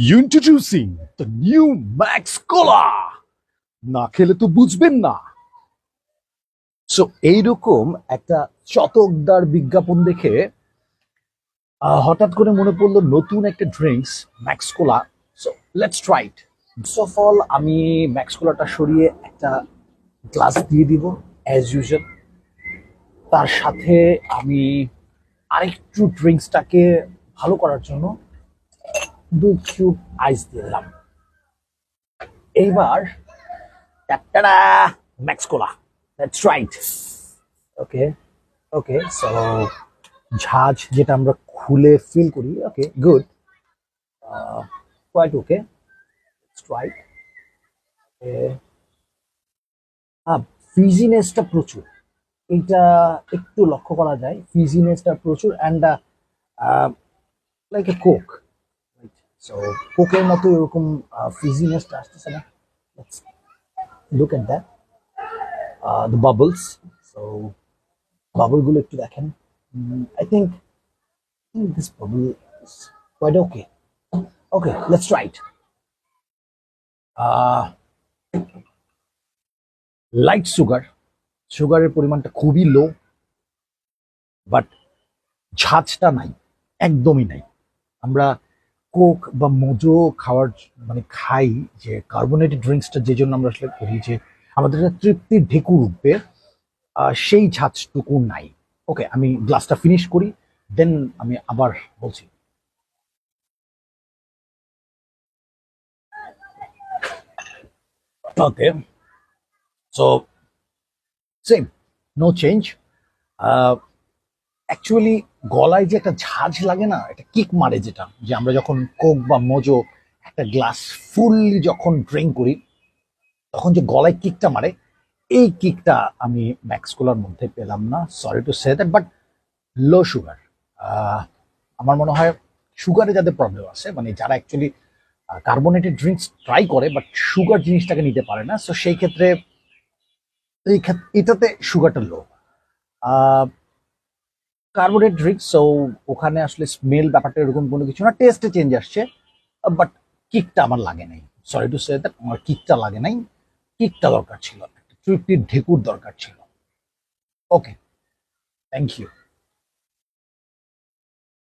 Introducing the new Max Cola. না খেলে তো বুঝবেন না। সো এইরকম একটা চটকদার বিজ্ঞাপন দেখে হঠাৎ করে মনে পড়লো নতুন একটা drinks Max Cola. So let's try it. First of all আমি ম্যাক্স কোলাটা সরিয়ে একটা গ্লাস দিয়ে দিব অ্যাজ ইউজুয়াল। তার সাথে আমি আরেকটু ড্রিঙ্কসটাকে ভালো করার জন্য 2 কিউব আইস দিলাম। এইবার Tata max cola, that's right. Okay okay, so ঝাঁজ যেটা আমরা খুলে ফিল করি, okay good, quite okay, right. ফিজিনেসটা প্রচুর, এইটা একটু লক্ষ্য করা যায়, ফিজিনেসটা প্রচুর and like a coke, so কোকের মতো এরকম ফিজিনেসটা আসতেছে না। Look at that, the bubbles. So বাবলগুলো একটু দেখেন। I think this bubble is quite okay. Okay, let's try it. Light সুগারের পরিমাণটা খুবই লো, বাট ঝাঁজটা নাই, একদমই নাই। আমরা কোক বা মোজো খাওয়ার মানে খাই, যে কার্বোনেটেড ড্রিঙ্কসটা যে জন্য আমরা আসলে করি, যে আমাদের একটা তৃপ্তির ঢেকুর উঠবে, সেই ঝাঁজটুকু নাই। ওকে, আমি গ্লাসটা ফিনিশ করি, দেন আমি আবার বলছি। Okay, so same, no change. Actually গলায় যে একটা ঝাঁঝ লাগে না, এটা কিক মারে, যেটা যে আমরা যখন কোক বা মোজো একটা গ্লাস ফুললি যখন ড্রিঙ্ক করি, তখন যে গলায় কিকটা মারে, এই কিকটা আমি ম্যাক্স কোলার মধ্যে পেলাম না। Sorry to say that, but low sugar. আমার মনে হয় সুগারে যাদের প্রবলেম আছে, মানে যারা অ্যাকচুয়ালি কার্বোনেটেড ড্রিঙ্কস ট্রাই করে বাট সুগার জিনিসটাকে নিতে পারে না, সো সেই ক্ষেত্রে এটাতে সুগারটা লো। কার্বোনেট ড্রিঙ্কস, সো ওখানে আসলে স্মেল ব্যাপারটা এরকম কোনো কিছু না, টেস্টে চেঞ্জ আসছে, বাট কিকটা আমার লাগে নাই। সরি টু সে দ্যাট, আমার কিকটা লাগে নাই। কিকটা দরকার ছিল, একটা তৃপ্তির ঢেকুর দরকার ছিল। ওকে, থ্যাংক ইউ।